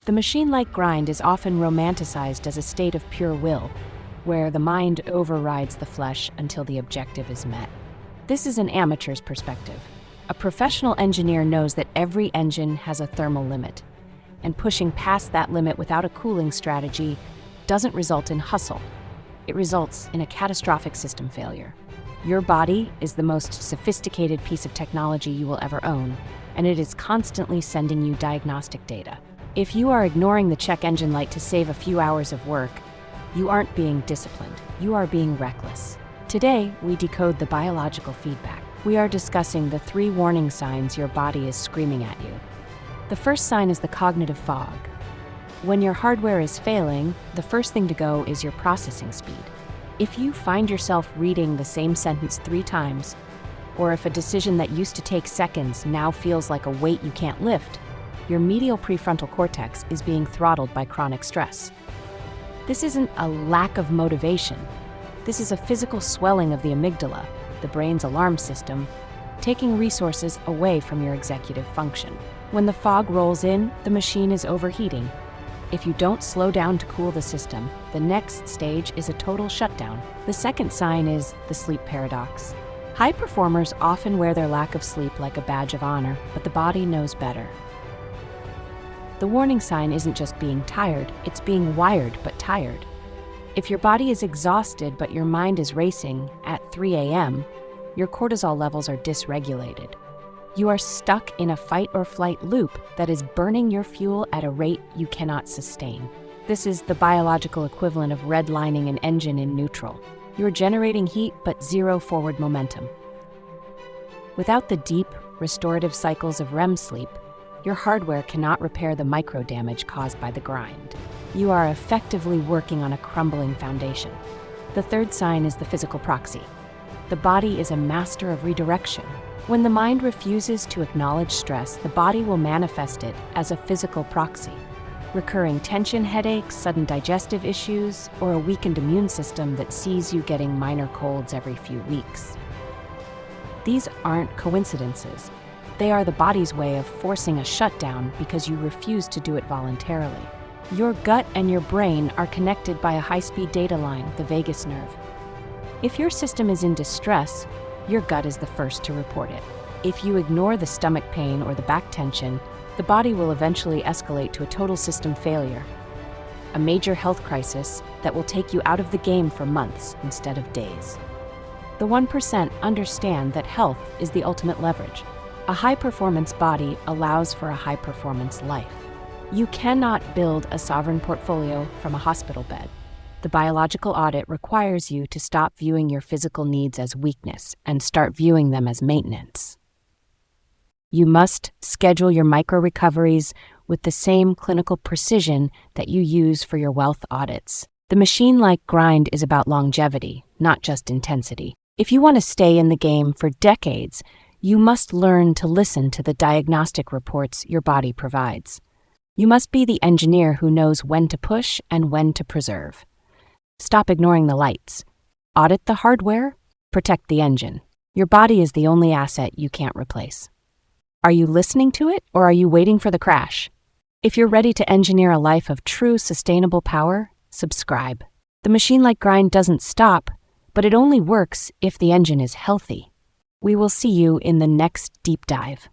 The machine-like grind is often romanticized as a state of pure will, where the mind overrides the flesh until the objective is met. This is an amateur's perspective. A professional engineer knows that every engine has a thermal limit, and pushing past that limit without a cooling strategy doesn't result in hustle. It results in a catastrophic system failure. Your body is the most sophisticated piece of technology you will ever own, and it is constantly sending you diagnostic data. If you are ignoring the check engine light to save a few hours of work, you aren't being disciplined, you are being reckless. Today, we decode the biological feedback. We are discussing the 3 warning signs your body is screaming at you. The first sign is the cognitive fog. When your hardware is failing, the first thing to go is your processing speed. If you find yourself reading the same sentence 3 times, or if a decision that used to take seconds now feels like a weight you can't lift, your medial prefrontal cortex is being throttled by chronic stress. This isn't a lack of motivation. This is a physical swelling of the amygdala, the brain's alarm system, taking resources away from your executive function. When the fog rolls in, the machine is overheating. If you don't slow down to cool the system, the next stage is a total shutdown. The second sign is the sleep paradox. High performers often wear their lack of sleep like a badge of honor, but the body knows better. The warning sign isn't just being tired, it's being wired but tired. If your body is exhausted but your mind is racing at 3 a.m., your cortisol levels are dysregulated. You are stuck in a fight or flight loop that is burning your fuel at a rate you cannot sustain. This is the biological equivalent of redlining an engine in neutral. You're generating heat but zero forward momentum. Without the deep, restorative cycles of REM sleep, your hardware cannot repair the micro damage caused by the grind. You are effectively working on a crumbling foundation. The third sign is the physical proxy. The body is a master of redirection. When the mind refuses to acknowledge stress, the body will manifest it as a physical proxy. Recurring tension headaches, sudden digestive issues, or a weakened immune system that sees you getting minor colds every few weeks. These aren't coincidences. They are the body's way of forcing a shutdown because you refuse to do it voluntarily. Your gut and your brain are connected by a high-speed data line, the vagus nerve. If your system is in distress, your gut is the first to report it. If you ignore the stomach pain or the back tension, the body will eventually escalate to a total system failure, a major health crisis that will take you out of the game for months instead of days. The 1% understand that health is the ultimate leverage. A high-performance body allows for a high-performance life. You cannot build a sovereign portfolio from a hospital bed. The biological audit requires you to stop viewing your physical needs as weakness and start viewing them as maintenance. You must schedule your micro-recoveries with the same clinical precision that you use for your wealth audits. The machine-like grind is about longevity, not just intensity. If you want to stay in the game for decades, you must learn to listen to the diagnostic reports your body provides. You must be the engineer who knows when to push and when to preserve. Stop ignoring the lights. Audit the hardware, protect the engine. Your body is the only asset you can't replace. Are you listening to it, or are you waiting for the crash? If you're ready to engineer a life of true sustainable power, subscribe. The machine-like grind doesn't stop, but it only works if the engine is healthy. We will see you in the next deep dive.